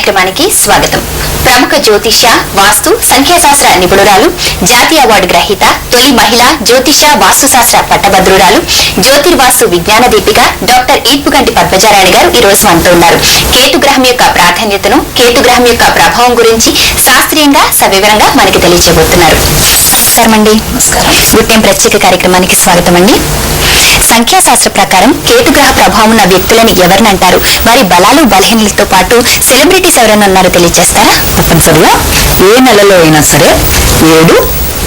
కార్యక్రమానికి స్వాగతం. ప్రముఖ జ్యోతిష్య, వాస్తు, సంఖ్యాశాస్త్ర నిపుణురాలు, జాతీయ అవార్డు గ్రహీత, తొలి మహిళా జ్యోతిష వాస్తుశాస్త్ర పట్టభద్రురాలు, జ్యోతిర్వాస్తు విజ్ఞాన దీపిక డాక్టర్ ఈడ్పుగంటి పద్మజారాణి గారు ఈ రోజు మనతో ఉన్నారు. కేతుగ్రహం యొక్క ప్రాధాన్యతను, కేతుగ్రహం యొక్క ప్రభావం గురించి శాస్త్రీయంగా సవివరంగా మనకి తెలియజేయబోతున్నారు. నమస్కారం అండి. గుడ్ ప్రత్యేక కార్యక్రమానికి స్వాగతం అండి. సంఖ్యాశాస్త్ర ప్రకారం కేతుగ్రహ ప్రభావం ఉన్న వ్యక్తులని ఎవరిని అంటారు? వారి బలాలు, బలహీనలతో పాటు సెలబ్రిటీస్ ఎవరైనా ఉన్నారో తెలియజేస్తారా? తప్పనిసరిగా ఏ నెలలో అయినా సరే 7,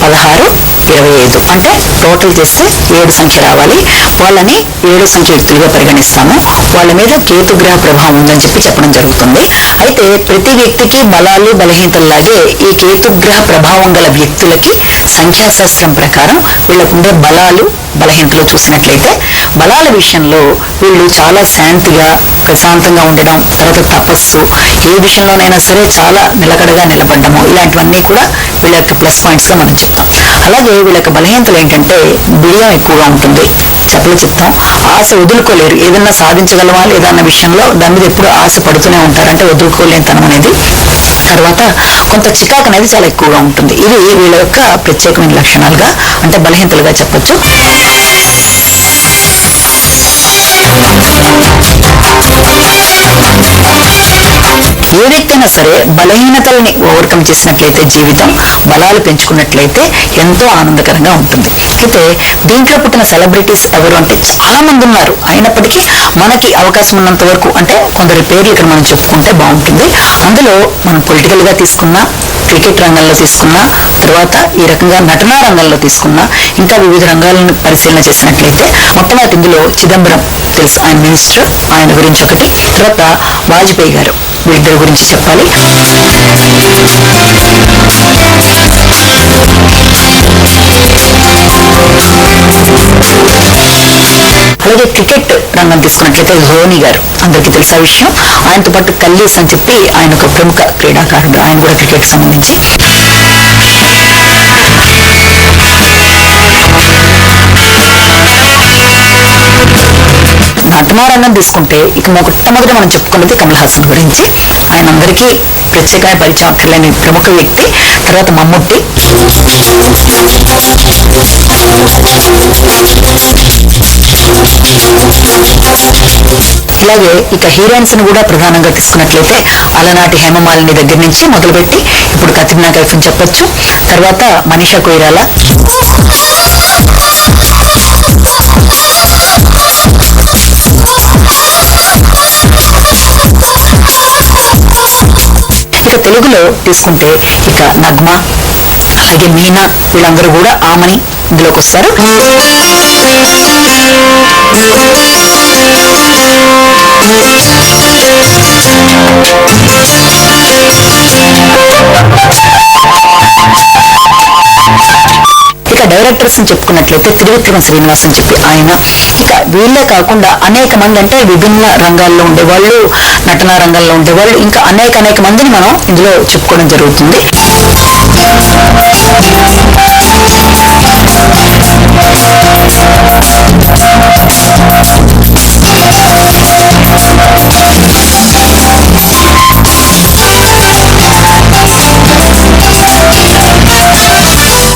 16, 25 అంటే టోటల్ చేస్తే 7 సంఖ్య రావాలి. వాళ్ళని 7 సంఖ్య వ్యక్తులుగా పరిగణిస్తాము. వాళ్ళ మీద కేతుగ్రహ ప్రభావం ఉందని చెప్పడం జరుగుతుంది. అయితే ప్రతి వ్యక్తికి బలాలు, బలహీనతల్లాగే ఈ కేతుగ్రహ ప్రభావం గల వ్యక్తులకి సంఖ్యాశాస్త్రం ప్రకారం వీళ్ళకుండే బలాలు, బలహీనతలు చూసినట్లయితే బలాల విషయంలో వీళ్ళు చాలా శాంతిగా, ప్రశాంతంగా ఉండడం, తర్వాత తపస్సు, ఏ విషయంలోనైనా సరే చాలా నిలకడగా నిలబడ్డము, ఇలాంటివన్నీ కూడా వీళ్ళ యొక్క ప్లస్ పాయింట్స్ గా మనం చెప్తాం. అలాగే వీళ్ళ యొక్క బలహీనతలు ఏంటంటే బిడియం ఎక్కువగా ఉంటుంది, చెప్పలు చెప్తాం, ఆశ వదులుకోలేరు. ఏదన్నా సాధించగలవా లేదా అన్న విషయంలో దాని మీద ఎప్పుడు ఆశ పడుతూనే ఉంటారు, అంటే వదులుకోలేనితనం అనేది. తర్వాత కొంత చికాకు అనేది చాలా ఎక్కువగా ఉంటుంది. ఇవి వీళ్ళ యొక్క ప్రత్యేకమైన లక్షణాలుగా, అంటే బలహీనతలుగా చెప్పొచ్చు. ఏ వ్యక్తి అయినా సరే బలహీనతల్ని ఓవర్కమ్ చేసినట్లయితే జీవితం, బలాలు పెంచుకున్నట్లయితే ఎంతో ఆనందకరంగా ఉంటుంది. అయితే దీంట్లో పుట్టిన సెలబ్రిటీస్ ఎవరు అంటే చాలా మంది ఉన్నారు. అయినప్పటికీ మనకి అవకాశం ఉన్నంత వరకు, అంటే కొందరి పేర్లు ఇక్కడ మనం చెప్పుకుంటే బాగుంటుంది. అందులో మనం పొలిటికల్ గా తీసుకున్నా, క్రికెట్ రంగంలో తీసుకున్నా, తర్వాత ఈ రకంగా నటనా రంగంలో తీసుకున్నా, ఇంకా వివిధ రంగాలను పరిశీలన చేసినట్లయితే మొట్టమొదటి ఇందులో చిదంబరం తెలుసు, ఆయన మినిస్టర్, ఆయన గురించి ఒకటి. తర్వాత వాజ్పేయి గారు, వీళ్ళిద్దరి గురించి చెప్పాలి. అలాగే క్రికెట్ రంగం తీసుకున్నట్లయితే ధోని గారు, అందరికీ తెలిసిన విషయం. ఆయనతో పాటు కల్లీస్ అని చెప్పి ఆయన ఒక ప్రముఖ క్రీడాకారుడు, ఆయన కూడా క్రికెట్ సంబంధించి. నటనా రంగం తీసుకుంటే ఇక మొట్టమొదటి మనం చెప్పుకున్నది కమల్ హాసన్ గురించి. ఆయన అందరికీ ప్రత్యేకమైన పరిచయం అక్కర్లేని ప్రముఖ వ్యక్తి. తర్వాత మమ్ముట్టి, అలాగే ఇక హీరోయిన్స్ ని కూడా ప్రధానంగా తీసుకున్నట్లయితే అలనాటి హేమమాలిని దగ్గర నుంచి మొదలుపెట్టి ఇప్పుడు కత్రినా కైఫ్ అని చెప్పొచ్చు. తర్వాత మనీషా కొయిరాలా, ఇక తెలుగులో తీసుకుంటే ఇక నగ్మా, అలాగే మీనా, వీళ్ళందరూ కూడా ఆమని ఇందులోకి వస్తారు. ఇక డైరెక్టర్స్ అని చెప్పుకున్నట్లయితే త్రివిక్రమ శ్రీనివాస్ అని చెప్పి ఆయన. ఇక వీళ్ళే కాకుండా అనేక మంది, అంటే విభిన్న రంగాల్లో ఉండేవాళ్ళు, నటనా రంగంలో ఉండేవాళ్ళు, ఇంకా అనేక మందిని మనం ఇందులో చెప్పుకోవడం జరుగుతుంది.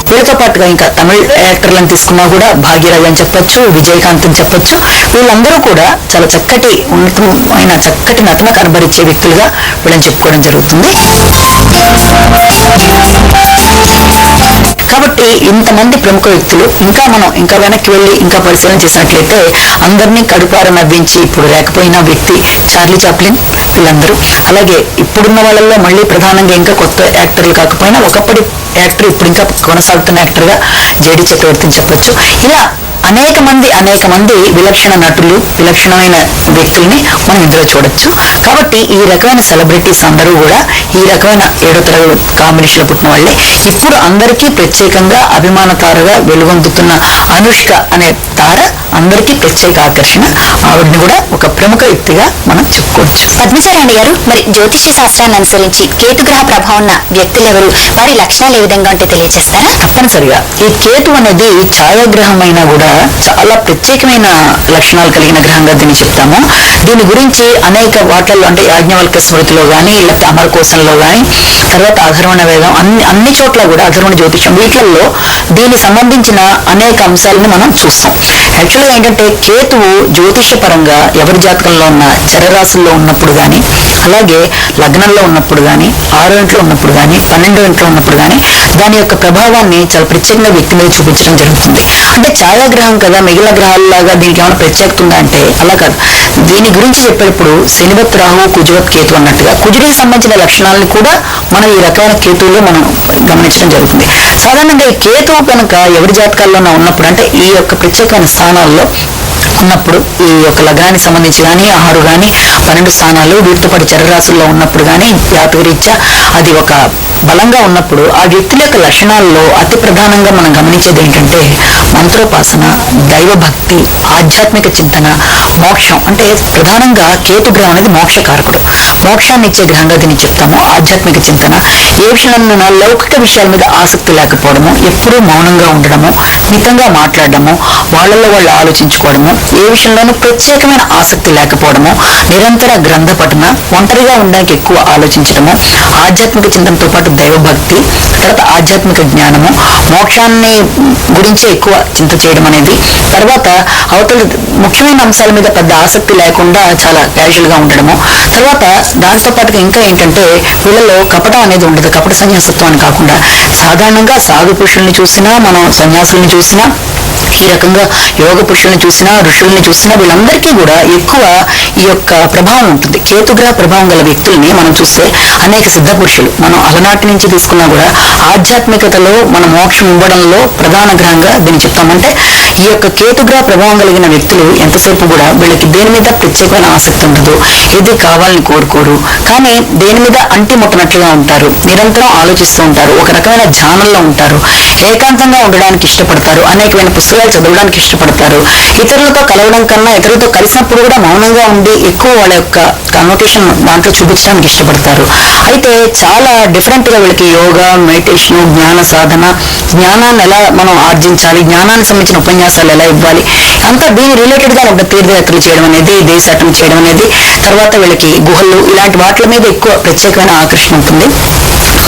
వీళ్ళతో పాటుగా ఇంకా తమిళ యాక్టర్లను తీసుకున్నా కూడా భాగ్యరాజ్ అని చెప్పొచ్చు, విజయకాంత్ అని చెప్పొచ్చు. వీళ్ళందరూ కూడా చాలా చక్కటి ఉన్నతమైన చక్కటి నటన కనబరిచే వ్యక్తులుగా వీళ్ళని చెప్పుకోవడం జరుగుతుంది. కాబట్టి ఇంతమంది ప్రముఖ వ్యక్తులు, ఇంకా వెనక్కి వెళ్ళి ఇంకా పరిశీలన చేసినట్లయితే అందరినీ కడుపార నవ్వించి ఇప్పుడు లేకపోయిన వ్యక్తి చార్లీ చాప్లిన్, వీళ్ళందరూ. అలాగే ఇప్పుడున్న వాళ్ళల్లో మళ్ళీ ప్రధానంగా ఇంకా కొత్త యాక్టర్లు కాకపోయినా ఒకప్పటి యాక్టర్, ఇప్పుడు ఇంకా కొనసాగుతున్న యాక్టర్ గా జేడి చక్రవర్తిని చెప్పొచ్చు. ఇలా అనేక మంది విలక్షణ నటులు, విలక్షణమైన వ్యక్తుల్ని మనం ఇందులో చూడొచ్చు. కాబట్టి ఈ రకమైన సెలబ్రిటీస్ అందరూ కూడా ఈ రకమైన 7వ తరగతి కాంబినేషన్ లో పుట్టిన వాళ్ళే. ఇప్పుడు అందరికీ ప్రత్యేకంగా అభిమాన తారగా వెలుగొందుతున్న అనుష్క అనే తార అందరికీ ప్రత్యేక ఆకర్షణ. ఆవిడని కూడా ఒక ప్రముఖ వ్యక్తిగా మనం చెప్పుకోవచ్చు. పద్మజారాణి గారు, మరి జ్యోతిష్య శాస్త్రాన్ని అనుసరించి కేతుగ్రహ ప్రభావం ఉన్న వ్యక్తులు ఎవరు, వారి లక్షణాలు ఏ విధంగా ఉంటే తెలియజేస్తారా? తప్పనిసరిగా ఈ కేతు అనేది ఛాయాగ్రహం అయినా కూడా చాలా ప్రత్యేకమైన లక్షణాలు కలిగిన గ్రహంగా దీన్ని చెప్తాము. దీని గురించి అనేక వాటిల్లో అంటే యాజ్ఞవల్క్య స్మృతిలో కానీ, లేకపోతే అమరకోశంలో కానీ, తర్వాత అధర్వణ వేదం, అన్ని చోట్ల కూడా అధర్వణ జ్యోతిషం, వీటిల్లో దీనికి సంబంధించిన అనేక అంశాలను మనం చూస్తాం. యాక్చువల్గా ఏంటంటే కేతువు జ్యోతిష పరంగా ఎవరి జాతకంలో ఉన్న చరరాశుల్లో ఉన్నప్పుడు కానీ, అలాగే లగ్నంలో ఉన్నప్పుడు కానీ, 6వ ఇంట్లో ఉన్నప్పుడు కానీ, 12వ ఇంట్లో ఉన్నప్పుడు కానీ దాని యొక్క ప్రభావాన్ని చాలా ప్రత్యేకంగా వ్యక్తి మీద చూపించడం జరుగుతుంది. అంటే ఛాయాగ్రహం కదా, మిగిలిన గ్రహాలలాగా దీనికి ఏమైనా ప్రత్యేకత ఉందా అంటే అలా కాదు. దీని గురించి చెప్పేటప్పుడు శనివత్ రాహు, కుజవత్ కేతు అన్నట్టుగా కుజుడికి సంబంధించిన లక్షణాలను కూడా మనం ఈ రకమైన కేతువులో మనం గమనించడం జరుగుతుంది. సాధారణంగా ఈ కేతువు కనుక ఎవరి జాతకాల్లోనే ఉన్నప్పుడు అంటే ఈ యొక్క ప్రత్యేకమైన స్థానాల్లో ఉన్నప్పుడు, ఈ యొక్క లగ్నానికి సంబంధించి కానీ 6 కానీ 12 స్థానాలు వీటితో పాటు చరరాశుల్లో ఉన్నప్పుడు కానీ జాతకరీత్యా అది ఒక బలంగా ఉన్నప్పుడు ఆ వ్యక్తుల యొక్క లక్షణాల్లో అతి ప్రధానంగా మనం గమనించేది ఏంటంటే మంత్రోపాసన, దైవభక్తి, ఆధ్యాత్మిక చింతన, మోక్షం. అంటే ప్రధానంగా కేతు గ్రహం అనేది మోక్షకారకుడు, మోక్షాన్ని ఇచ్చే గ్రహంగా దీన్ని చెప్తాము. ఆధ్యాత్మిక చింతన, ఏ విషయంలో లౌకిక విషయాల మీద ఆసక్తి లేకపోవడము, ఎప్పుడూ మౌనంగా ఉండడము, మితంగా మాట్లాడడము, వాళ్ళల్లో వాళ్ళు ఆలోచించుకోవడము, ఏ విషయంలోనూ ప్రత్యేకమైన ఆసక్తి లేకపోవడము, నిరంతర గ్రంథ పఠన, ఒంటరిగా ఉండడానికి ఎక్కువ ఆలోచించడము, ఆధ్యాత్మిక చింతనతో పాటు దైవభక్తి, తర్వాత ఆధ్యాత్మిక జ్ఞానము, మోక్షాన్ని గురించి ఎక్కువ చింత చేయడం అనేది, తర్వాత అవతల ముఖ్యమైన అంశాల మీద పెద్ద ఆసక్తి లేకుండా చాలా క్యాజువల్ గా ఉండడము, తర్వాత దాంతో పాటుగా ఇంకా ఏంటంటే వీళ్ళలో కపటం అనేది ఉండదు. కపట సన్యాసత్వం అని కాకుండా సాధారణంగా సాధు పురుషుల్ని చూసినా, మనం సన్యాసుల్ని చూసినా, ఈ రకంగా యోగ పురుషుల్ని చూసినా, ఋషుల్ని చూసినా వీళ్ళందరికీ కూడా ఎక్కువ ఈ యొక్క ప్రభావం ఉంటుంది. కేతుగ్రహ ప్రభావం గల వ్యక్తుల్ని మనం చూస్తే అనేక సిద్ధ పురుషులు మనం అలనాటి నుంచి తీసుకున్నా కూడా ఆధ్యాత్మికతలో మన మోక్షం ఇవ్వడంలో ప్రధాన గ్రహంగా దీన్ని చెప్తామంటే ఈ యొక్క కేతుగ్రహ ప్రభావం కలిగిన వ్యక్తులు ఎంతసేపు కూడా వీళ్ళకి దేని మీద ప్రత్యేకమైన ఆసక్తి ఉండదు, ఏది కావాలని కోరుకోరు, కానీ దేని మీద అంటి ముట్టనట్లుగా ఉంటారు, నిరంతరం ఆలోచిస్తూ ఉంటారు, ఒక రకమైన ధ్యానంలో ఉంటారు, ఏకాంతంగా ఉండడానికి ఇష్టపడతారు, అనేకమైన పుస్తకాలు చదవడానికి ఇష్టపడతారు, ఇతరులతో కలవడం కన్నా ఇతరులతో కలిసినప్పుడు కూడా మౌనంగా ఉండి ఎక్కువ వాళ్ళ యొక్క కన్వర్టేషన్ దాంట్లో చూపించడానికి ఇష్టపడతారు. అయితే చాలా డిఫరెంట్ గా వీళ్ళకి యోగా, మెడిటేషన్, జ్ఞాన సాధన, జ్ఞానాన్ని ఎలా మనం ఆర్జించాలి, జ్ఞానానికి సంబంధించిన ఉపన్యాసాలు ఎలా ఇవ్వాలి, అంతా దీని రిలేటెడ్ గా ఒక తీర్థయాత్రలు చేయడం అనేది, దేశాటన చేయడం అనేది, తర్వాత వీళ్ళకి గుహలు ఇలాంటి వాటి మీద ఎక్కువ ప్రత్యేకమైన ఆకర్షణ ఉంటుంది.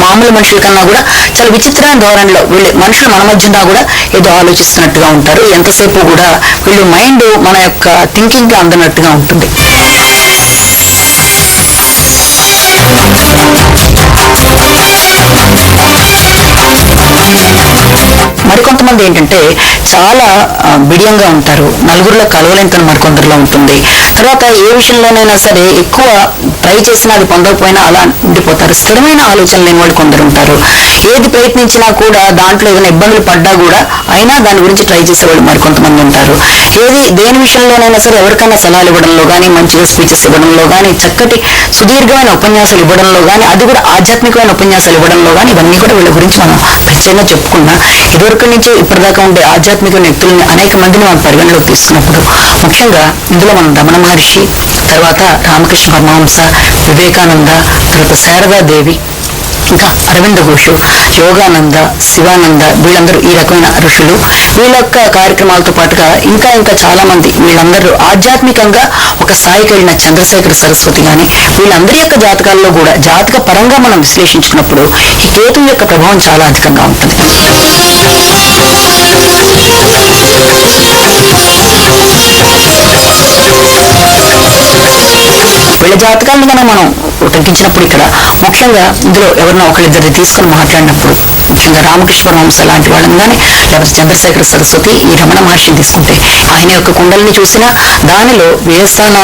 మామూలు మనుషుల కన్నా కూడా చాలా విచిత్రమైన ధోరణిలో వీళ్ళు మనుషులు మన మధ్యన కూడా ఏదో ఆలోచిస్తున్నట్టుగా ఉంటారు. ఎంతసేపు కూడా వీళ్ళు మైండ్ మన యొక్క థింకింగ్ కి అందనట్టుగా ఉంటుంది. మరికొంతమంది ఏంటంటే చాలా బిడియంగా ఉంటారు, నలుగురిలో కలవలేంతని మరికొందరిలో ఉంటుంది. తర్వాత ఏ విషయంలోనైనా సరే ఎక్కువ ట్రై చేసినా అది పొందకపోయినా అలా ఉండిపోతారు. స్థిరమైన ఆలోచన లేని వాళ్ళు కొందరు ఉంటారు. ఏది ప్రయత్నించినా కూడా దాంట్లో ఏదైనా ఇబ్బందులు పడ్డా కూడా అయినా దాని గురించి ట్రై చేసేవాళ్ళు మరికొంతమంది ఉంటారు. దేని విషయంలోనైనా సరే ఎవరికైనా సలహాలు ఇవ్వడంలో కానీ, మంచిగా స్పీచెస్ ఇవ్వడంలో కానీ, చక్కటి సుదీర్ఘమైన ఉపన్యాసాలు ఇవ్వడంలో కానీ, అది కూడా ఆధ్యాత్మికమైన ఉపన్యాసాలు ఇవ్వడంలో కానీ, ఇవన్నీ కూడా వీళ్ళ గురించి మనం ప్రత్యేకంగా చెప్పుకున్నా ఇదివరకు నుంచి ఇప్పటిదాకా ఉండే ఆధ్యాత్మిక వ్యక్తులని అనేక మందిని మనం పరిగణలోకి తీసుకున్నప్పుడు ముఖ్యంగా ఇందులో మనం రమణ మహర్షి, తర్వాత రామకృష్ణ పరమహంస, వివేకానంద, తర్వాత శారదాదేవి, ఇంకా అరవింద ఘోషు, యోగానంద, శివానంద, వీళ్ళందరూ ఈ రకమైన ఋషులు. వీళ్ళ యొక్క కార్యక్రమాలతో పాటుగా ఇంకా చాలా మంది వీళ్ళందరూ ఆధ్యాత్మికంగా ఒక స్థాయికి వెళ్ళిన చంద్రశేఖర సరస్వతి కానీ వీళ్ళందరి యొక్క జాతకాల్లో కూడా జాతక పరంగా మనం విశ్లేషించుకున్నప్పుడు ఈ కేతు యొక్క ప్రభావం చాలా అధికంగా ఉంటుంది. వీళ్ళ జాతకాలను కనుక మనం ఉటంకించినప్పుడు ఇక్కడ ముఖ్యంగా ఇందులో ఎవరినో ఒకరిద్దరిని తీసుకుని మాట్లాడినప్పుడు ముఖ్యంగా రామకృష్ణ పరమహంస లాంటి వాళ్ళని కానీ, లేకపోతే చంద్రశేఖర సరస్వతి, ఈ రమణ మహర్షిని తీసుకుంటే ఆయన యొక్క కుండలిని చూసినా దానిలో వ్యయస్థాన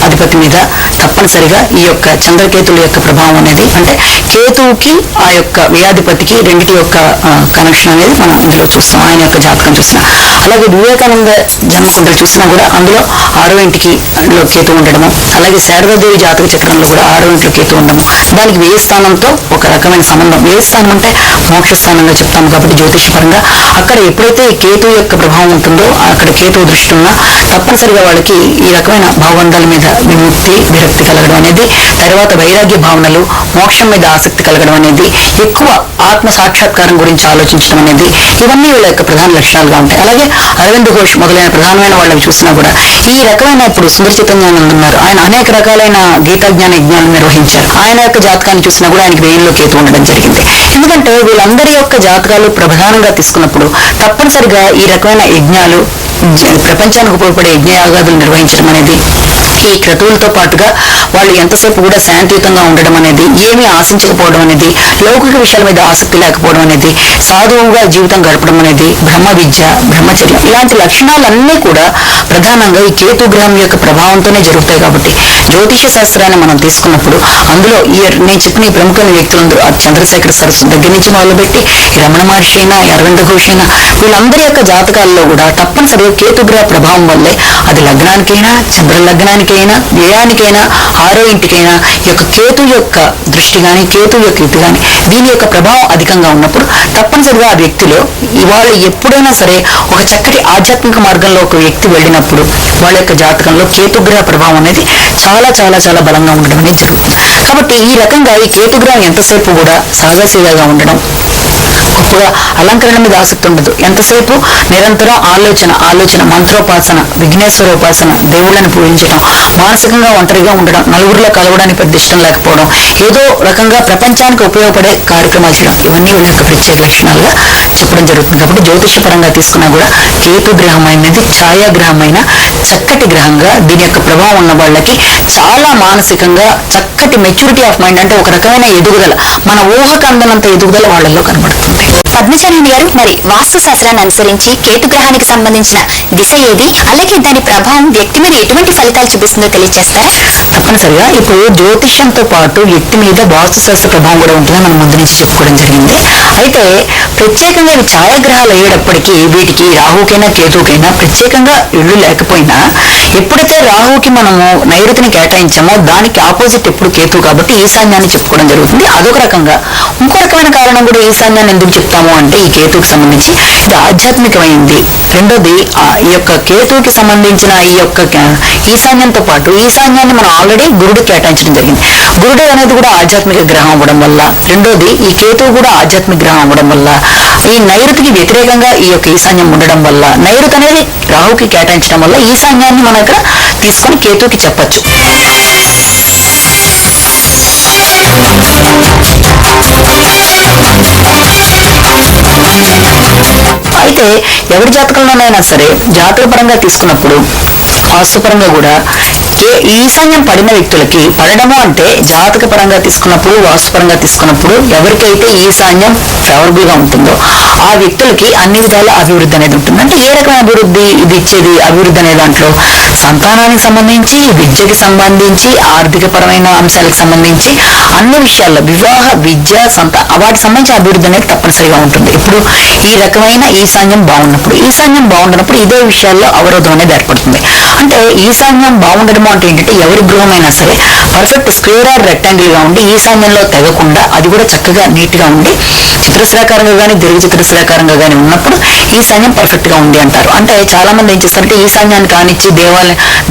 అధిపతి మీద తప్పనిసరిగా ఈ యొక్క చంద్రకేతుల యొక్క ప్రభావం అనేది, అంటే కేతువుకి ఆ యొక్క వ్యయాధిపతికి రెండిటి యొక్క కనెక్షన్ అనేది మనం ఇందులో చూస్తాం. ఆయన యొక్క జాతకం చూసినా, అలాగే వివేకానంద జన్మకుండలు చూసినా కూడా అందులో 6వ ఇంటికి కేతు ఉండడము, అలాగే శారదాదేవి జాతక చక్రంలో కూడా 6వ ఇంట్లో కేతు ఉండడము, దానికి వ్యయస్థానంతో ఒక రకమైన సంబంధం. వ్యయస్థానం అంటే మోక్ష దోష స్థానంగా చెప్తాము కాబట్టి జ్యోతిషపరంగా అక్కడ ఎప్పుడైతే కేతు యొక్క ప్రభావం ఉంటుందో అక్కడ కేతు దృష్టి ఉన్నా తప్పనిసరిగా వాళ్ళకి ఈ రకమైన భావబంధాల మీద విముక్తి విరక్తి కలగడం అనేది, తర్వాత వైరాగ్య భావనలు, మోక్షం మీద ఆసక్తి కలగడం అనేది, ఎక్కువ ఆత్మ సాక్షాత్కారం గురించి ఆలోచించడం అనేది, ఇవన్నీ వీళ్ళ యొక్క ప్రధాన లక్షణాలుగా ఉంటాయి. అలాగే అరవింద్ ఘోష్ మొదలైన ప్రధానమైన వాళ్ళని చూసినా కూడా ఈ రకమైన ఇప్పుడు సుందర చైతన్యానంద ఉన్నారు, ఆయన అనేక రకాలైన గీతాజ్ఞాన యజ్ఞాలను నిర్వహించారు. ఆయన యొక్క జాతకాన్ని చూసినా కూడా ఆయనకి వేయంలో కేతు ఉండడం జరిగింది. ఎందుకంటే వీళ్ళందరి యొక్క జాతకాలు ప్రధానంగా తీసుకున్నప్పుడు తప్పనిసరిగా ఈ రకమైన యజ్ఞాలు, ప్రపంచానికి ఉపయోగపడే యజ్ఞయాగాదులు నిర్వహించడం అనేది, ఈ క్రతువులతో పాటుగా వాళ్ళు ఎంతసేపు కూడా శాంతియుతంగా ఉండడం అనేది, ఏమీ ఆశించకపోవడం అనేది, లౌకిక విషయాల మీద ఆసక్తి లేకపోవడం అనేది, సాధువుగా జీవితం గడపడం అనేది, బ్రహ్మ విద్య, బ్రహ్మచర్యం, ఇలాంటి లక్షణాలన్నీ కూడా ప్రధానంగా ఈ కేతు గ్రహం యొక్క ప్రభావంతోనే జరుగుతాయి. కాబట్టి జ్యోతిష శాస్త్రాన్ని మనం తీసుకున్నప్పుడు అందులో నేను చెప్పిన ఈ ప్రముఖమైన వ్యక్తులందరూ చంద్రశేఖర సరస్వతి దగ్గర నుంచి మొదలుపెట్టి రమణ మహర్షి అయినా, అరవింద ఘోష్ అయినా, వీళ్ళందరి యొక్క జాతకాల్లో కూడా తప్పనిసరిగా కేతుగ్రహ ప్రభావం వల్లే అది లగ్నానికైనా, చంద్ర లగ్నానికైనా, వ్యయానికైనా, 6వ ఇంటికైనా ఈ యొక్క కేతు యొక్క దృష్టి కానీ, కేతు యొక్క ఇటు కానీ దీని యొక్క ప్రభావం అధికంగా ఉన్నప్పుడు తప్పనిసరిగా ఆ వ్యక్తిలో వాళ్ళు ఎప్పుడైనా సరే ఒక చక్కటి ఆధ్యాత్మిక మార్గంలో ఒక వ్యక్తి వెళ్ళినప్పుడు వాళ్ళ యొక్క జాతకంలో కేతుగ్రహ ప్రభావం అనేది చాలా చాలా చాలా బలంగా ఉండడం అనేది జరుగుతుంది. కాబట్టి ఈ రకంగా ఈ కేతుగ్రహం ఎంతసేపు కూడా సహజశీలగా ఉండడం, గొప్పగా అలంకరణ మీద ఆసక్తి ఉండదు, ఎంతసేపు నిరంతరం ఆలోచన, మంత్రోపాసన, విఘ్నేశ్వరోపాసన, దేవుళ్ళని పూజించడం, మానసికంగా ఒంటరిగా ఉండడం, నలుగురిలో కలవడానికి పెద్ద ఇష్టం లేకపోవడం, ఏదో రకంగా ప్రపంచానికి ఉపయోగపడే కార్యక్రమాలు చేయడం, ఇవన్నీ వీళ్ళ యొక్క ప్రత్యేక లక్షణాలుగా చెప్పడం జరుగుతుంది. కాబట్టి జ్యోతిష పరంగా తీసుకున్నా కూడా కేతు గ్రహం అనేది ఛాయాగ్రహమైన చక్కటి గ్రహంగా, దీని యొక్క ప్రభావం ఉన్న వాళ్ళకి చాలా మానసికంగా చక్కటి మెచ్యూరిటీ ఆఫ్ మైండ్, అంటే ఒక రకమైన ఎదుగుదల, మన ఊహకు అందనంత ఎదుగుదల వాళ్ళల్లో కనబడుతుంది. పద్మచారిణి గారు, మరి వాస్తు శాస్త్రాన్ని అనుసరించి కేతు గ్రహానికి సంబంధించిన దిశ ఏది, అలాగే దాని ప్రభావం వ్యక్తి మీద ఎటువంటి ఫలితాలు చూపిస్తుందో తెలియజేస్తారా? తప్పనిసరిగా ఇప్పుడు జ్యోతిష్యంతో పాటు వ్యక్తి మీద వాస్తు శాస్త్ర ప్రభావం కూడా ఉంటుందని మనం ముందు నుంచి చెప్పుకోవడం జరిగింది. అయితే ప్రత్యేకంగా ఇవి ఛాయాగ్రహాలు అయ్యేటప్పటికీ వీటికి రాహుకైనా కేతుకైనా ప్రత్యేకంగా ఇళ్ళు లేకపోయినా, ఎప్పుడైతే రాహుకి మనము నైరుతిని కేటాయించామో దానికి ఆపోజిట్ ఎప్పుడు కేతు కాబట్టి ఈశాన్యాన్ని చెప్పుకోవడం జరుగుతుంది. అదొక రకంగా. ఇంకో రకమైన కారణం కూడా ఈశాన్యాన్ని ఎందుకు చెప్తాము అంటే ఈ కేతుకి సంబంధించి ఇది ఆధ్యాత్మికమైంది. రెండోది ఈ యొక్క కేతువుకి సంబంధించిన ఈ యొక్క ఈశాన్యంతో పాటు ఈశాన్యాన్ని మనం ఆల్రెడీ గురుడు కేటాయించడం జరిగింది. గురుడు అనేది కూడా ఆధ్యాత్మిక గ్రహం అవ్వడం వల్ల, రెండోది ఈ కేతువు కూడా ఆధ్యాత్మిక గ్రహం అవ్వడం వల్ల, ఈ నైరుతికి వ్యతిరేకంగా ఈ యొక్క ఈశాన్యం ఉండడం వల్ల, నైరుతి అనేది రాహుకి కేటాయించడం వల్ల ఈశాన్యాన్ని మనం ఇక్కడ తీసుకొని కేతువుకి చెప్పచ్చు. అయితే ఎవరి జాతకంలోనైనా సరే జాతక పరంగా తీసుకున్నప్పుడు వాస్తుపరంగా కూడా ఈశాన్యం పడిన వ్యక్తులకి, పడడము అంటే జాతక పరంగా తీసుకున్నప్పుడు, వాస్తుపరంగా తీసుకున్నప్పుడు ఎవరికైతే ఈశాన్యం ఫేవరబుల్ గా ఉంటుందో ఆ వ్యక్తులకి అన్ని విధాల అభివృద్ధి అనేది ఉంటుంది. అంటే ఏ రకమైన అభివృద్ధి ఇది ఇచ్చేది? అభివృద్ధి అనే దాంట్లో సంతానానికి సంబంధించి, విద్యకి సంబంధించి, ఆర్థిక పరమైన అంశాలకు సంబంధించి అన్ని విషయాల్లో, వివాహ, విద్య, వాటికి సంబంధించిన అభివృద్ధి అనేది తప్పనిసరిగా ఉంటుంది. ఇప్పుడు ఈ రకమైన ఈశాన్యం బాగున్నప్పుడు, ఈశాన్యం బాగుండనప్పుడు ఇదే విషయాల్లో అవరోధం అనేది ఏర్పడుతుంది. అంటే ఈశాన్యం బాగుండడము అంటే ఏంటంటే ఎవరి గృహమైనా సరే పర్ఫెక్ట్ స్క్వేర్ ఆర్ రెక్టాంగిల్ గా ఉండి ఈశాన్యంలో తెగకుండా అది కూడా చక్కగా నీట్ గా ఉండి చతురస్రాకారంగా కానీ దీర్ఘ చతురస్రాకారంగా కానీ ఉన్నప్పుడు ఈశాన్యం పర్ఫెక్ట్ గా ఉంది అంటారు. అంటే చాలా మంది ఏం చేస్తారంటే ఈశాన్యాన్ని కానిచ్చి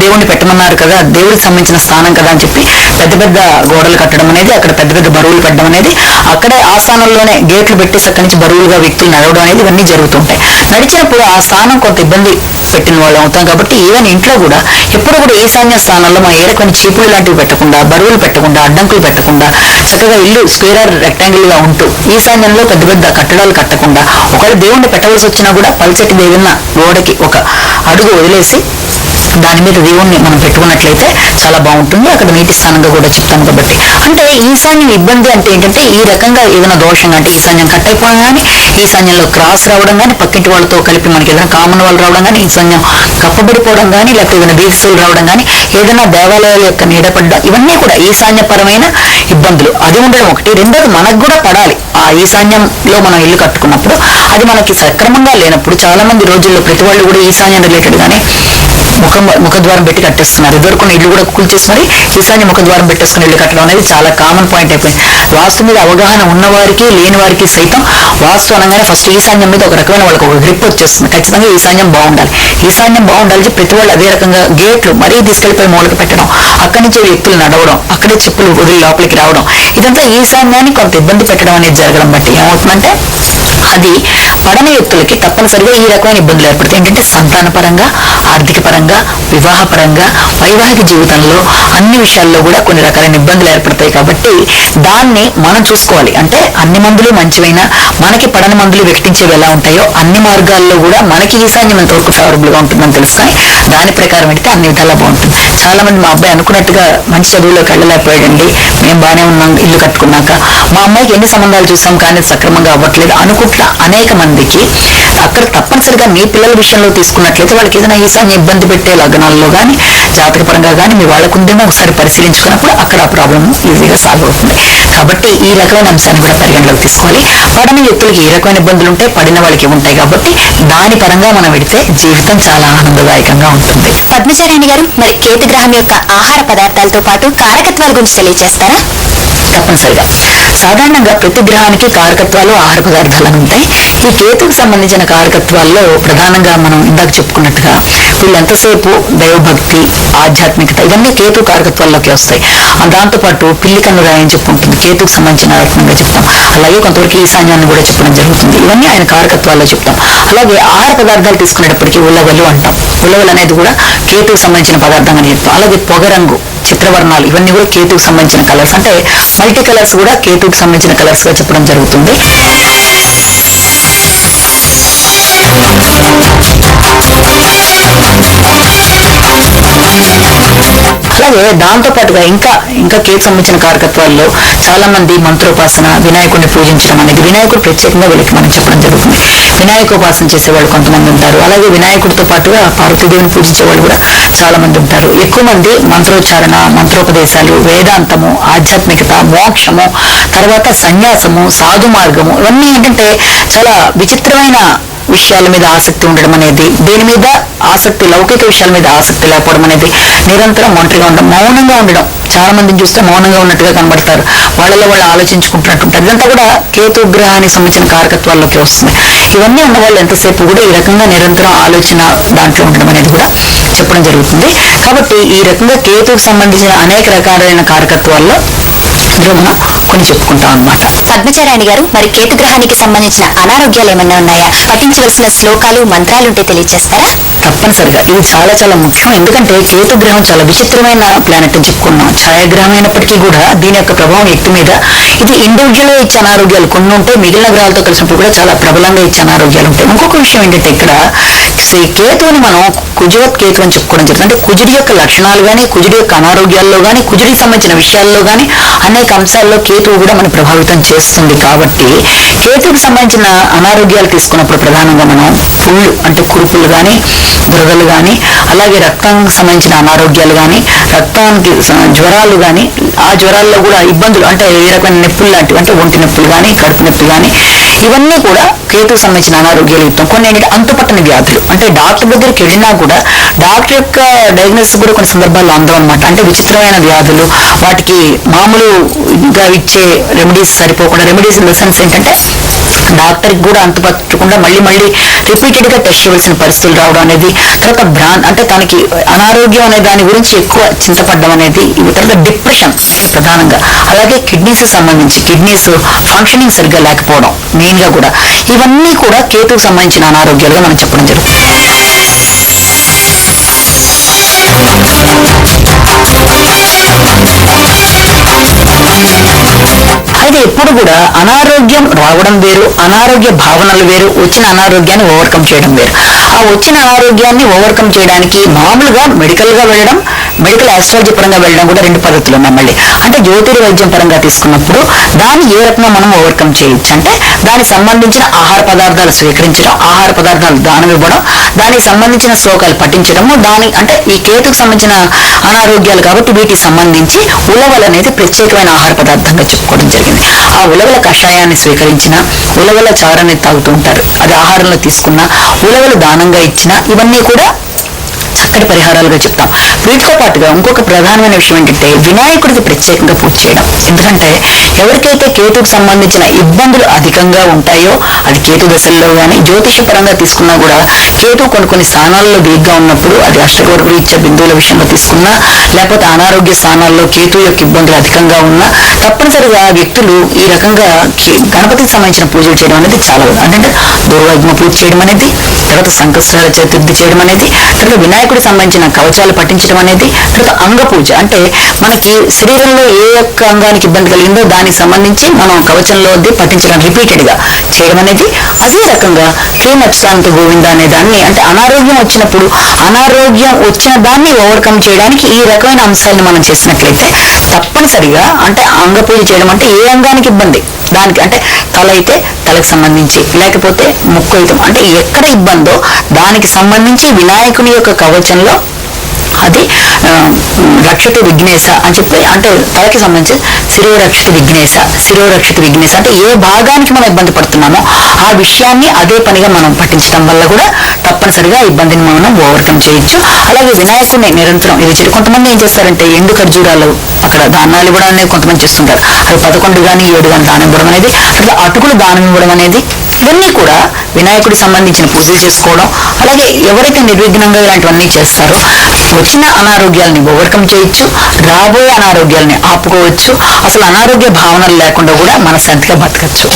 దేవుణ్ణి పెట్టమన్నారు కదా, దేవుడికి సంబంధించిన స్థానం కదా అని చెప్పి పెద్ద పెద్ద గోడలు కట్టడం అనేది, అక్కడ పెద్ద పెద్ద బరువులు పెట్టడం అనేది, అక్కడే ఆ స్థానంలోనే గేట్లు పెట్టేసి అక్కడి నుంచి బరువులుగా వ్యక్తులు నడవడం అనేది ఇవన్నీ జరుగుతుంటాయి. నడిచినప్పుడు ఆ స్థానం కొంత ఇబ్బంది పెట్టిన వాళ్ళు అవుతాం. కాబట్టి ఈవెన్ ఇంట్లో కూడా ఎప్పుడు కూడా ఈశాన్య స్థానంలో మనం ఏ రకమైన చీపులు లాంటివి పెట్టకుండా, బరువులు పెట్టకుండా, అడ్డంకులు పెట్టకుండా చక్కగా ఇల్లు స్క్వేర్ ఆర్ రెక్టాంగిల్ గా ఉంటూ ఈశాన్యంలో పెద్ద పెద్ద కట్టడాలు కట్టకుండా, ఒకవేళ దేవుణ్ణి పెట్టవలసి వచ్చినా కూడా పల్చటి దేవున్న గోడకి ఒక అడుగు వదిలేసి దాని మీద దేవుణ్ణి మనం పెట్టుకున్నట్లయితే చాలా బాగుంటుంది. అక్కడ నీటి స్థానంగా కూడా చెప్తాను. కాబట్టి అంటే ఈశాన్యం ఇబ్బంది అంటే ఏంటంటే ఈ రకంగా ఏదైనా దోషంగా, అంటే ఈశాన్యం కట్ అయిపోవడం కానీ, ఈశాన్యంలో క్రాస్ రావడం కానీ, పక్కింటి వాళ్ళతో కలిపి మనకి ఏదైనా కామన్ వాళ్ళు రావడం కానీ, ఈశాన్యం కప్పబడిపోవడం కానీ, లేకపోతే ఏదైనా బీసీలు రావడం కానీ, ఏదైనా దేవాలయాల యొక్క నీడపడ్డం, ఇవన్నీ కూడా ఈశాన్యపరమైన ఇబ్బందులు. అది ఉండడం ఒకటి. రెండోది మనకు కూడా పడాలి. ఆ ఈశాన్యంలో మనం ఇల్లు కట్టుకున్నప్పుడు అది మనకి సక్రమంగా లేనప్పుడు, చాలా మంది రోజుల్లో ప్రతి వాళ్ళు కూడా ఈశాన్యం రిలేటెడ్ గానే ముఖద్వారం పెట్టి కట్టేస్తున్నారు. ఇదివరకు ఇల్లు కూడా కూల్చేసి మరి ఈశాన్య ముఖద్వారం పెట్టేసుకుని ఇల్లు కట్టడం అనేది చాలా కామన్ పాయింట్ అయిపోయింది. వాస్తు మీద అవగాహన ఉన్నవారికి లేని వారికి సైతం వాస్తు అనగానే ఫస్ట్ ఈశాన్యం మీద ఒక రకమైన వాళ్ళకి ఒక గ్రిప్ వచ్చేస్తుంది. ఖచ్చితంగా ఈశాన్యం బాగుండాలి, ఈశాన్యం బాగుండాలి. ప్రతి వాళ్ళు అదే రకంగా గేట్లు మరీ తీసుకెళ్లిపోయి మూలకి పెట్టడం, అక్కడి నుంచి వ్యక్తులు నడవడం, అక్కడే చెప్పులు వదిలి లోపలికి రావడం, ఇదంతా ఈశాన్యాన్ని కొంత ఇబ్బంది పెట్టడం అనేది జరగడం బట్టి ఏమవుతుందంటే అది పడని వ్యక్తులకి తప్పనిసరిగా ఈ రకమైన ఇబ్బందులు ఏర్పడతాయి. ఏంటంటే సంతాన పరంగా, ఆర్థిక పరంగా, వివాహ పరంగా, వైవాహిక జీవితంలో అన్ని విషయాల్లో కూడా కొన్ని రకాలైన ఇబ్బందులు ఏర్పడతాయి. కాబట్టి దాన్ని మనం చూసుకోవాలి. అంటే అన్ని మందులు మంచివైనా మనకి పడని మందులు వ్యక్తించేవి ఎలా ఉంటాయో అన్ని మార్గాల్లో కూడా మనకి ఈశాన్యం ఎంతవరకు ఫేవరబుల్ గా ఉంటుందని తెలుసుకొని దాని ప్రకారం పెడితే అన్ని విధాలా బాగుంటుంది. చాలా మంది మా అబ్బాయి అనుకున్నట్టుగా మంచి చదువులోకి వెళ్ళలేకపోయాడండి, మేము బాగానే ఉన్నాం ఇల్లు కట్టుకున్నాక, మా అమ్మాయికి ఎన్ని సంబంధాలు చూసాం కానీ సక్రమంగా అవ్వట్లేదు అనుకుంటున్న అనేక మందికి అక్కడ తప్పనిసరిగా మీ పిల్లల విషయంలో తీసుకున్నట్లయితే వాళ్ళకి ఏదైనా ఈశాన్య ఇబ్బంది పెట్టే లగ్నాల్లో కానీ జాతక పరంగా కానీ మీ వాళ్ళకు ఉందేమో ఒకసారి పరిశీలించుకున్నప్పుడు అక్కడ ఆ ప్రాబ్లం ఈజీగా సాల్వ్ అవుతుంది. కాబట్టి ఈ రకమైన అంశాన్ని కూడా పరిగణలోకి తీసుకోవాలి. పడని వ్యక్తులకి ఏ రకమైన ఇబ్బందులు ఉంటాయి, పడిన వాళ్ళకి ఉంటాయి. కాబట్టి దాని పరంగా మనం పెడితే జీవితం చాలా ఆనందదాయకంగా ఉంటుంది. పద్మచారాణి గారు, మరి కేతు గ్రహం యొక్క ఆహార పదార్థాలతో పాటు కారకత్వాల గురించి తెలియజేస్తారా? తప్పనిసరిగా సాధారణంగా ప్రతి గ్రహానికి కారకత్వాలు, ఆహార పదార్థాలను ఉంటాయి. ఈ కేతుకు సంబంధించిన కారకత్వాల్లో ప్రధానంగా మనం ఇందాక చెప్పుకున్నట్టుగా వీళ్ళు ఎంతసేపు దైవభక్తి, ఆధ్యాత్మికత ఇవన్నీ కేతు కారకత్వాల్లోకి వస్తాయి. దాంతోపాటు పిల్లి కన్నుగా ఏం చెప్పుకుంటుంది కేతుకు సంబంధించిన రత్నంగా చెప్తాం. అలాగే కొంతవరకు ఈశాన్యాన్ని కూడా చెప్పడం జరుగుతుంది. ఇవన్నీ ఆయన కారకత్వాల్లో చెప్తాం. అలాగే ఆహార పదార్థాలు తీసుకునేటప్పటికీ ఉల్లవలు అంటాం. ఉల్లవలు అనేది కూడా కేతుకు సంబంధించిన పదార్థం అని చెప్తాం. అలాగే పొగరంగు, చిత్రవర్ణాలు ఇవన్నీ కూడా కేతుకు సంబంధించిన కలర్స్, అంటే మల్టీ కలర్స్ కూడా కేతుకు సంబంధించిన కలర్స్ గా చెప్పడం జరుగుతుంది. అలాగే దాంతో పాటుగా ఇంకా కేతు సంబంధించిన కారకత్వాల్లో చాలా మంది మంత్రోపాసన, వినాయకుడిని పూజించడం అనేది, వినాయకుడు ప్రత్యేకంగా వీళ్ళకి మనం చెప్పడం జరుగుతుంది. వినాయకోపాసన చేసేవాళ్ళు కొంతమంది ఉంటారు. అలాగే వినాయకుడితో పాటుగా పార్వతీదేవిని పూజించే వాళ్ళు కూడా చాలా మంది ఉంటారు. ఎక్కువ మంది మంత్రోచ్చారణ, మంత్రోపదేశాలు, వేదాంతము, ఆధ్యాత్మికత, మోక్షము, తర్వాత సన్యాసము, సాధు మార్గము ఇవన్నీ ఏంటంటే చాలా విచిత్రమైన విషయాల మీద ఆసక్తి ఉండడం అనేది, దేని మీద ఆసక్తి, లౌకిక విషయాల మీద ఆసక్తి లేకపోవడం అనేది, నిరంతరం ఒంటరిగా ఉండడం, మౌనంగా ఉండడం. చాలా మందిని చూస్తే మౌనంగా ఉన్నట్టుగా కనబడతారు, వాళ్ళలో వాళ్ళు ఆలోచించుకుంటున్నట్టు ఉంటారు. ఇదంతా కూడా కేతు గ్రహానికి సంబంధించిన కారకత్వాల్లోకి వస్తుంది. ఇవన్నీ ఉన్న వాళ్ళు ఎంతసేపు కూడా ఈ రకంగా నిరంతరం ఆలోచన దాంట్లో ఉండడం అనేది కూడా చెప్పడం జరుగుతుంది. కాబట్టి ఈ రకంగా కేతుకు సంబంధించిన అనేక రకాలైన కారకత్వాల్లో మనం కొన్ని చెప్పుకుంటాం అన్నమాట. పద్మచారాణి గారు, మరి కేతు గ్రహానికి సంబంధించిన అనారోగ్యాలు ఏమన్నా ఉన్నాయా? పఠించవలసిన శ్లోకాలు, మంత్రాలు ఉంటే తెలియజేస్తారా? తప్పనిసరిగా ఇది చాలా చాలా ముఖ్యం. ఎందుకంటే కేతు గ్రహం చాలా విచిత్రమైన ప్లానెట్ అని చెప్పుకున్నాం. ఛాయాగ్రహం అయినప్పటికీ కూడా దీని యొక్క ప్రభావం వ్యక్తి మీద ఇది ఇండివిజువల్ గా ఇచ్చే అనారోగ్యాలు కొన్ని ఉంటాయి, మిగిలిన గ్రహాలతో కలిసినప్పుడు కూడా చాలా ప్రబలంగా ఇచ్చే అనారోగ్యాలు ఉంటాయి. ఇంకొక విషయం ఏంటంటే ఇక్కడ కేతువుని మనం కుజవత్ కేతు అని చెప్పుకోవడం జరుగుతుంది. అంటే కుజుడి యొక్క లక్షణాలు కానీ, కుజుడి యొక్క అనారోగ్యాల్లో కానీ, కుజుడికి సంబంధించిన విషయాల్లో కానీ అనేక అంశాల్లో కేతువు కూడా మనం ప్రభావితం చేస్తుంది. కాబట్టి కేతువుకి సంబంధించిన అనారోగ్యాలు తీసుకున్నప్పుడు ప్రధానంగా మనం పుళ్ళు అంటే కురుపులు కానీ, దురదలు కానీ, అలాగే రక్తానికి సంబంధించిన అనారోగ్యాలు కానీ, రక్తానికి జ్వరాలు కానీ, ఆ జ్వరాల్లో కూడా ఇబ్బందులు అంటే ఏ రకమైన నొప్పులు లాంటివి, అంటే ఒంటి నొప్పులు కానీ, కడుపు నొప్పి కానీ, ఇవన్నీ కూడా కేతుకు సంబంధించిన అనారోగ్యాలు యుక్తం. కొన్ని ఏంటంటే అంతుపట్టని వ్యాధులు, అంటే డాక్టర్ దగ్గరికి వెళ్ళినా కూడా డాక్టర్ యొక్క డయాగ్నోసిస్ కూడా కొన్ని సందర్భాల్లో అందం అనమాట. అంటే విచిత్రమైన వ్యాధులు, వాటికి మామూలుగా ఇచ్చే రెమెడీస్ సరిపోకుండా, రెమెడీస్ ఇన్ ద సెన్స్ ఏంటంటే డాక్టర్కి కూడా అంతుపట్టకుండా మళ్ళీ రిపీటెడ్ గా టెస్ట్ చేయవలసిన పరిస్థితులు రావడం అనేది, తర్వాత అంటే తనకి అనారోగ్యం అనే దాని గురించి ఎక్కువ చింతపడడం అనేది, తర్వాత డిప్రెషన్ ప్రధానంగా, అలాగే కిడ్నీస్ సంబంధించి కిడ్నీస్ ఫంక్షనింగ్ సరిగ్గా లేకపోవడం మెయిన్ గా కూడా, ఇవన్నీ కూడా కేతుకు సంబంధించిన అనారోగ్యాలుగా మనం చెప్పడం జరుగుతుంది. అయితే ఎప్పుడు కూడా అనారోగ్యం రావడం వేరు, అనారోగ్య భావనలు వేరు, వచ్చిన అనారోగ్యాన్ని ఓవర్కమ్ చేయడం వేరు. ఆ వచ్చిన అనారోగ్యాన్ని ఓవర్కమ్ చేయడానికి మామూలుగా మెడికల్ గా వెళ్ళడం, మెడికల్ ఆస్ట్రాలజీ పరంగా వెళ్ళడం కూడా రెండు పద్ధతులు ఉన్నాయి. మళ్ళీ అంటే జ్యోతిర్వైద్యం పరంగా తీసుకున్నప్పుడు దాన్ని ఏ రకంగా మనం ఓవర్కమ్ చేయొచ్చు అంటే దానికి సంబంధించిన ఆహార పదార్థాలు స్వీకరించడం, ఆహార పదార్థాలు దానం ఇవ్వడం, దానికి సంబంధించిన శ్లోకాలు పఠించడము, అంటే ఈ కేతుకు సంబంధించిన అనారోగ్యాలు కాబట్టి వీటికి సంబంధించి ఉలవలు అనేది ప్రత్యేకమైన ఆహార పదార్థంగా చెప్పుకోవడం జరిగింది. ఆ ఉలవల కషాయాన్ని స్వీకరించిన, ఉలవల చారాన్ని తాగుతూ ఉంటారు, అది ఆహారంలో తీసుకున్న, ఉలవలు దానంగా ఇచ్చిన, ఇవన్నీ కూడా చక్కటి పరిహారాలుగా చెప్తాం. వీటితో పాటుగా ఇంకొక ప్రధానమైన విషయం ఏంటంటే వినాయకుడికి ప్రత్యేకంగా పూజ చేయడం. ఎందుకంటే ఎవరికైతే కేతుకు సంబంధించిన ఇబ్బందులు అధికంగా ఉంటాయో, అది కేతు దశల్లో కానీ జ్యోతిష పరంగా తీసుకున్నా కూడా కేతు కొన్ని స్థానాల్లో వీక్గా ఉన్నప్పుడు, అది అష్టకవర్గ రీత్యా బిందువుల విషయంలో తీసుకున్నా, లేకపోతే అనారోగ్య స్థానాల్లో కేతు యొక్క ఇబ్బందులు అధికంగా ఉన్నా తప్పనిసరిగా వ్యక్తులు ఈ రకంగా గణపతికి సంబంధించిన పూజలు చేయడం అనేది చాలా అంటే దూర్వాగ్మ పూజ చేయడం అనేది, తర్వాత సంకష్టాల చతుర్థి చేయడం అనేది, తర్వాత వినాయకుడికి సంబంధించిన కవచాలు పఠించడం అనేది, తర్వాత అంగ పూజ అంటే మనకి శరీరంలో ఏ ఒక్క అంగానికి ఇబ్బంది కలిగిందో దానికి సంబంధించి మనం కవచంలో పఠించడం రిపీటెడ్ గా చేయడం అనేది. అదే రకంగా క్లీన్ అప్సాంతి గోవింద అనే దాన్ని అంటే అనారోగ్యం వచ్చినప్పుడు అనారోగ్యం వచ్చిన దాన్ని ఓవర్కమ్ చేయడానికి ఈ రకమైన అంశాలను మనం చేసినట్లయితే తప్పనిసరిగా అంటే అంగ పూజ చేయడం అంటే ఏ అంగానికి ఇబ్బంది దానికి అంటే తల అయితే తలకు సంబంధించి, లేకపోతే ముక్కు అయితే అంటే ఎక్కడ ఇబ్బందో దానికి సంబంధించి వినాయకుని యొక్క కవచంలో అది రక్షతి విఘ్నేశ అని చెప్పి అంటే తలకి సంబంధించి శిరోరక్షతి విఘ్నేశ అంటే ఏ భాగానికి మనం ఇబ్బంది పడుతున్నామో ఆ విషయాన్ని అదే పనిగా మనం పఠించడం వల్ల కూడా తప్పనిసరిగా ఇబ్బందిని మనం ఓవర్కమ్ చేయొచ్చు. అలాగే వినాయకుడిని నిరంతరం ఇది కొంతమంది ఏం చేస్తారంటే ఎండు ఖర్జూరాలు అక్కడ దానాలు ఇవ్వడం అనేది కొంతమంది చేస్తుంటారు. అది 11 కానీ 7 కానీ దానం ఇవ్వడం అనేది, అట్లా అటుకులు దానం ఇవ్వడం అనేది, ఇవన్నీ కూడా వినాయకుడికి సంబంధించిన పూజలు చేసుకోవడం. అలాగే ఎవరైతే నిర్విఘ్నంగా ఇలాంటివన్నీ చేస్తారో వచ్చిన అనారోగ్యాలని ఓవర్కమ్ చేయొచ్చు, రాబోయే అనారోగ్యాలని ఆపుకోవచ్చు, అసలు అనారోగ్య భావనలు లేకుండా కూడా మనశ్శాంతిగా బతకచ్చు.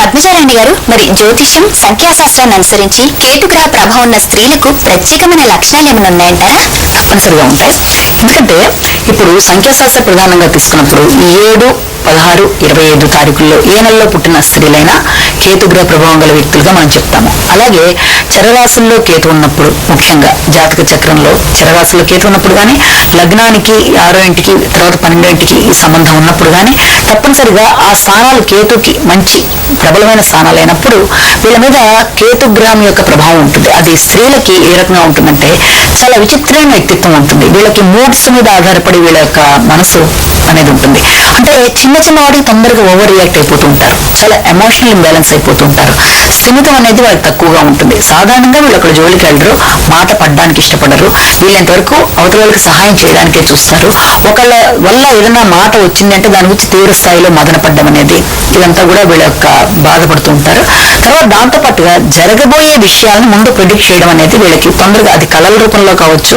పద్మజారాణి గారు, మరి జ్యోతిష్యం సంఖ్యాశాస్త్రాన్ని అనుసరించి కేతుగ్రహ ప్రభావం ఉన్న స్త్రీలకు ప్రత్యేకమైన లక్షణాలు ఏమైనా ఉన్నాయంటారా? తప్పనిసరిగా ఉంటాయి. ఎందుకంటే ఇప్పుడు సంఖ్యాశాస్త్ర ప్రధానంగా తీసుకున్నప్పుడు 7, 16, 25 తారీఖుల్లో ఏ నెలలో పుట్టిన స్త్రీలైనా కేతుగ్రహ ప్రభావం గల వ్యక్తులుగా మనం చెప్తాము. అలాగే చరరాశుల్లో కేతు ఉన్నప్పుడు, ముఖ్యంగా జాతక చక్రంలో చరరాశుల్లో కేతు ఉన్నప్పుడు కానీ, లగ్నానికి 6వ ఇంటికి తర్వాత 12వ ఇంటికి ఈ సంబంధం ఉన్నప్పుడు కానీ తప్పనిసరిగా ఆ స్థానాలు కేతుకి మంచి ప్రబలమైన స్థానాలు అయినప్పుడు వీళ్ళ మీద కేతుగ్రహం యొక్క ప్రభావం ఉంటుంది. అది స్త్రీలకి ఏ రకంగా ఉంటుందంటే చాలా విచిత్రమైన వ్యక్తిత్వం ఉంటుంది. వీళ్ళకి మూడ్స్ మీద ఆధారపడి వీళ్ళ యొక్క మనసు అనేది ఉంటుంది. అంటే చిన్న వాటికి తొందరగా ఓవర్ రియాక్ట్ అయిపోతూ ఉంటారు, చాలా ఎమోషనల్ ఇంబ్యాలెన్స్ అయిపోతూ ఉంటారు. స్థిమితం అనేది వాళ్ళకి తక్కువగా ఉంటుంది. సాధారణంగా వీళ్ళు అక్కడ జోలికి వెళ్ళరు, మాట పడడానికి ఇష్టపడరు, వీళ్ళంతవరకు అవతల వాళ్ళకి సహాయం చేయడానికే చూస్తారు. ఒకళ్ళ వల్ల ఏదైనా మాట వచ్చిందంటే దాని గురించి తీవ్ర స్థాయిలో మదన పడ్డం అనేది, ఇదంతా కూడా వీళ్ళ యొక్క బాధపడుతూ ఉంటారు. తర్వాత దాంతో పాటుగా జరగబోయే విషయాలను ముందు ప్రిడిక్ట్ చేయడం అనేది వీళ్ళకి తొందరగా, అది కళల రూపంలో కావచ్చు,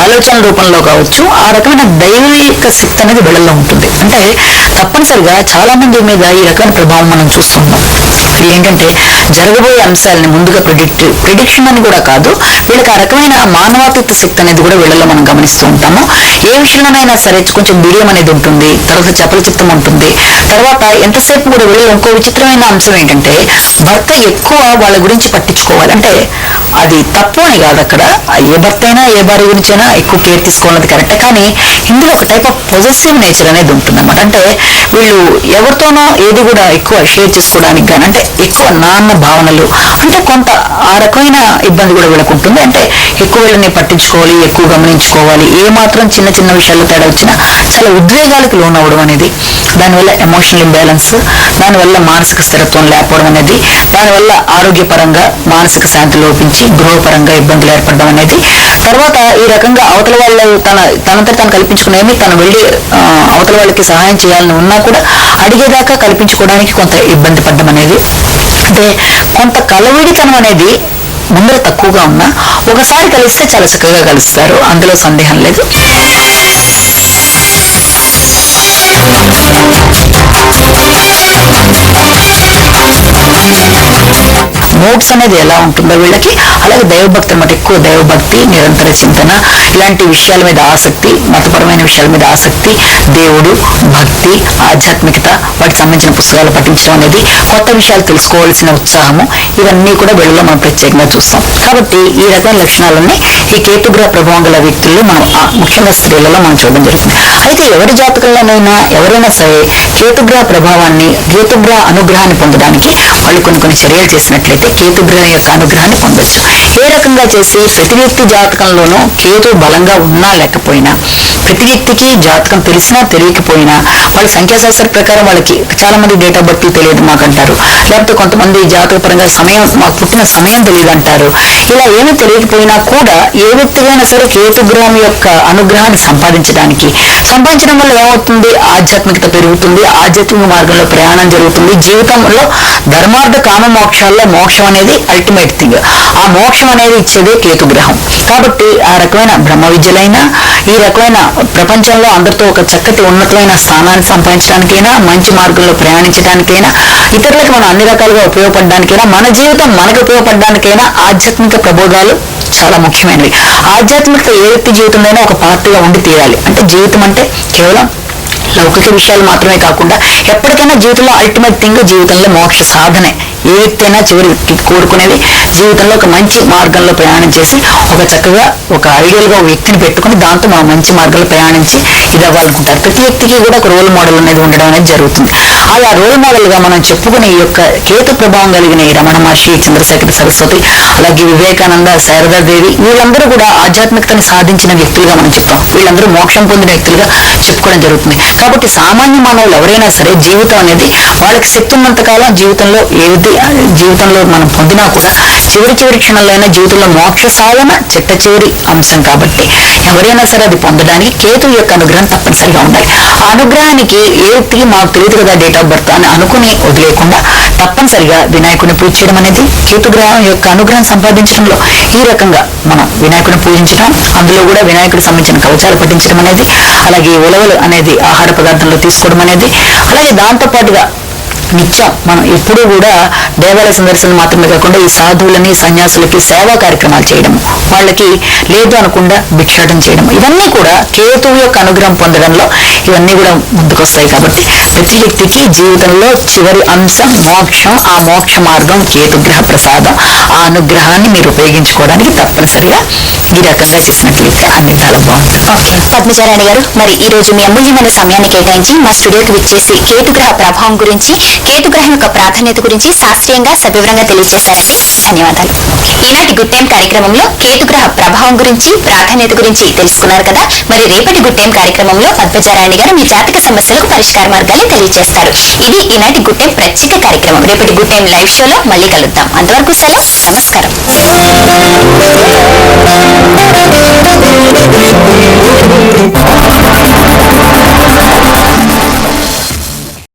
ఆలోచనల రూపంలో కావచ్చు, ఆ రకమైన దైవిక శక్తి అనేది వీళ్ళల్లో ఉంటుంది. అంటే తప్పనిసరిగా చాలా మంది మీద ఈ రకమైన ప్రభావం మనం చూస్తున్నాం. ఏంటంటే జరగబోయే అంశాలని ముందుగా ప్రిడిక్షన్ అని కూడా కాదు, వీళ్ళకి ఆ రకమైన మానవాతీత శక్తి అనేది కూడా వీళ్ళలో మనం గమనిస్తూ ఉంటాము. ఏ విషయంలోనైనా సరే కొంచెం బిడియం అనేది ఉంటుంది, తర్వాత చపల చిత్తం ఉంటుంది. తర్వాత ఎంతసేపు కూడా వీళ్ళు ఇంకో విచిత్రమైన అంశం ఏంటంటే భర్త ఎక్కువ వాళ్ళ గురించి పట్టించుకోవాలి. అంటే అది తప్పు అని కాదు, అక్కడ ఏ భర్త అయినా ఏ భార్య గురించి అయినా ఎక్కువ కేర్ తీసుకోవాలన్నది కరెక్టే. కానీ ఇందులో ఒక టైప్ ఆఫ్ పొజెసివ్ నేచర్ అనేది ఉంటుంది అన్నమాట. అంటే వీళ్ళు ఎవరితోనో ఏది కూడా ఎక్కువ షేర్ చేసుకోవడానికి కానీ, అంటే ఎక్కువ నాన్న భావనలు, అంటే కొంత ఆ రకమైన ఇబ్బంది కూడా వీళ్ళకు ఉంటుంది. అంటే ఎక్కువ వీళ్ళని పట్టించుకోవాలి, ఎక్కువ గమనించుకోవాలి, ఏ మాత్రం చిన్న చిన్న విషయాల్లో తేడా వచ్చినా చాలా ఉద్వేగాలకు లోనవడం అనేది, దానివల్ల ఎమోషనల్ ఇంబ్యాలెన్స్, దానివల్ల మానసిక స్థిరత్వం లేకపోవడం అనేది, దానివల్ల ఆరోగ్యపరంగా మానసిక శాంతి లోపించి గృహపరంగా ఇబ్బందులు ఏర్పడడం అనేది, తర్వాత ఈ రకంగా అవతల వాళ్ళు తనంతా తను కల్పించుకునేమి తను వెళ్ళి అవతల వాళ్ళకి సహాయం చేయాలని ఉన్నా కూడా అడిగేదాకా కల్పించుకోవడానికి కొంత ఇబ్బంది పడ్డం అనేది, అంటే కొంత కలవిడితనం అనేది ముందర తక్కువగా ఉన్నా ఒకసారి కలిస్తే చాలా చక్కగా కలుస్తారు, అందులో సందేహం లేదు. మోడ్స్ అనేది ఎలా ఉంటుందో వీళ్ళకి, అలాగే దైవభక్తి అనమాట. ఎక్కువ దైవభక్తి, నిరంతర చింతన, ఇలాంటి విషయాల మీద ఆసక్తి, మతపరమైన విషయాల మీద ఆసక్తి, దేవుడు, భక్తి, ఆధ్యాత్మికత, వాటికి సంబంధించిన పుస్తకాలు పఠించడం అనేది, కొత్త విషయాలు తెలుసుకోవాల్సిన ఉత్సాహము, ఇవన్నీ కూడా వీళ్ళలో మనం ప్రత్యేకంగా చూస్తాం. కాబట్టి ఈ రకమైన లక్షణాలన్నీ ఈ కేతుగ్రహ ప్రభావం గల వ్యక్తుల్లో మనం ముఖ్యంగా స్త్రీలలో మనం చూడడం జరుగుతుంది. అయితే ఎవరి జాతకంలోనైనా ఎవరైనా సరే కేతుగ్రహ ప్రభావాన్ని, కేతుగ్రహ అనుగ్రహాన్ని పొందడానికి వాళ్ళు కొన్ని చర్యలు చేసినట్లయితే కేతుగ్రహం యొక్క అనుగ్రహాన్ని పొందొచ్చు. ఏ రకంగా చేసి ప్రతి వ్యక్తి జాతకంలోనూ కేతు బలంగా ఉన్నా లేకపోయినా, ప్రతి వ్యక్తికి జాతకం తెలిసినా తెలియకపోయినా, వాళ్ళ సంఖ్యాశాస్త్ర ప్రకారం వాళ్ళకి చాలా మంది డేట్ ఆఫ్ బర్త్ తెలియదు మాకంటారు, లేకపోతే కొంతమంది జాతక పరంగా సమయం, మాకు పుట్టిన సమయం తెలియదు అంటారు. ఇలా ఏమీ తెలియకపోయినా కూడా ఏ వ్యక్తికైనా సరే కేతుగ్రహం యొక్క అనుగ్రహాన్ని సంపాదించడం వల్ల ఏమవుతుంది, ఆధ్యాత్మికత పెరుగుతుంది, ఆధ్యాత్మిక మార్గంలో ప్రయాణం జరుగుతుంది. జీవితంలో ధర్మార్థ కామ మోక్షాల్లో మోక్షం అనేది అల్టిమేట్ థింగ్. ఆ మోక్షం అనేది ఇచ్చేదే కేతుగ్రహం. కాబట్టి ఆ రకమైన బ్రహ్మ విద్యలైనా, ఈ రకమైన ప్రపంచంలో అందరితో ఒక చక్కటి ఉన్నతమైన స్థానాన్ని సంపాదించడానికైనా, మంచి మార్గంలో ప్రయాణించడానికైనా, ఇతరులకు మనం అన్ని రకాలుగా ఉపయోగపడడానికైనా, మన జీవితం మనకు ఉపయోగపడడానికైనా ఆధ్యాత్మిక ప్రబోధాలు చాలా ముఖ్యమైనవి. ఆధ్యాత్మికత ఏ వ్యక్తి జీవితంలోనైనా ఒక పార్ట్గా ఉండి తీరాలి. అంటే జీవితం అంటే కేవలం లౌకిక విషయాలు మాత్రమే కాకుండా ఎప్పటికైనా జీవితంలో అల్టిమేట్ థింగ్, జీవితంలో మోక్ష సాధనే. ఏ వ్యక్తి అయినా చివరికి కోరుకునేది జీవితంలో ఒక మంచి మార్గంలో ప్రయాణం చేసి, ఒక చక్కగా ఒక ఐడియల్గా ఒక వ్యక్తిని పెట్టుకుని దాంతో మనం మంచి మార్గంలో ప్రయాణించి ఇది అవ్వాలనుకుంటారు. ప్రతి వ్యక్తికి కూడా ఒక రోల్ మోడల్ అనేది ఉండడం అనేది జరుగుతుంది. అలా రోల్ మోడల్ గా మనం చెప్పుకునే ఈ యొక్క కేతు ప్రభావం కలిగిన ఈ రమణ మహర్షి, చంద్రశేఖర సరస్వతి, అలాగే వివేకానంద, శారదాదేవి, వీళ్ళందరూ కూడా ఆధ్యాత్మికతని సాధించిన వ్యక్తులుగా మనం చెప్తాం. వీళ్ళందరూ మోక్షం పొందిన వ్యక్తులుగా చెప్పుకోవడం జరుగుతుంది. కాబట్టి సామాన్య మానవులు ఎవరైనా సరే జీవితం అనేది వాళ్ళకి శక్తి ఉన్నంత కాలం జీవితంలో జీవితంలో మనం పొందినా కూడా చివరి క్షణంలో జీవితంలో మోక్ష సాధన చిట్ట చివరి అంశం. కాబట్టి ఎవరైనా సరే అది పొందడానికి కేతు యొక్క అనుగ్రహం తప్పనిసరిగా ఉండాలి. ఆ అనుగ్రహానికి ఏ వ్యక్తికి మాకు తెలియదు కదా డేట్ ఆఫ్ బర్త్ అని అనుకుని వదిలేకుండా తప్పనిసరిగా వినాయకుడిని పూజ చేయడం అనేది, కేతుగ్రహం యొక్క అనుగ్రహం సంపాదించడంలో ఈ రకంగా మనం వినాయకుడిని పూజించడం, అందులో కూడా వినాయకుడికి సంబంధించిన కవచాలు పఠించడం అనేది, అలాగే ఉలవలు అనేది ఆహార పదార్థంలో తీసుకోవడం అనేది, అలాగే దాంతో పాటుగా నిత్యం మనం ఎప్పుడూ కూడా దేవాలయ సందర్శనలు మాత్రమే కాకుండా ఈ సాధువులని, సన్యాసులకి సేవా కార్యక్రమాలు చేయడం, వాళ్ళకి లేదు అనకుండా భిక్షాటం చేయడం, ఇవన్నీ కూడా కేతువు యొక్క అనుగ్రహం పొందడంలో ఇవన్నీ కూడా ముందుకొస్తాయి. కాబట్టి ప్రతి వ్యక్తికి జీవితంలో చివరి అంశం మోక్షం. ఆ మోక్ష మార్గం కేతుగ్రహ ప్రసాదం. ఆ అనుగ్రహాన్ని మీరు ఉపయోగించుకోవడానికి తప్పనిసరిగా ఈ రకంగా చేసినట్లయితే అన్ని చాలా బాగుంటుంది. ఓకే పద్మచారాణి గారు, మరి ఈ రోజు మీ అమూల్యమైన సమయాన్ని కేటాయించి మా స్టూడియోకి విచ్చేసి కేతుగ్రహ ప్రభావం గురించి, కేతుగ్రహం యొక్క ప్రాధాన్యత గురించి శాస్త్రీయంగా సవివరంగా తెలియజేశారండి. ధన్యవాదాలు. ఈనాటి గుడ్ టైం కార్యక్రమంలో కేతుగ్రహ ప్రభావం గురించి, ప్రాధాన్యత గురించి తెలుసుకున్నారు కదా. మరి రేపటి గుడ్ టైం కార్యక్రమంలో పద్మచారాణి గారు మీ జాతక సమస్యలకు పరిష్కార మార్గాలు తెలియజేస్తారు. ఇది ఈనాటి గుడ్ టైం ప్రత్యేక కార్యక్రమం. రేపటి గుడ్ టైం లైవ్ షోలో మళ్ళీ కలుద్దాం. అంతవరకు సెలవు. నమస్కారం.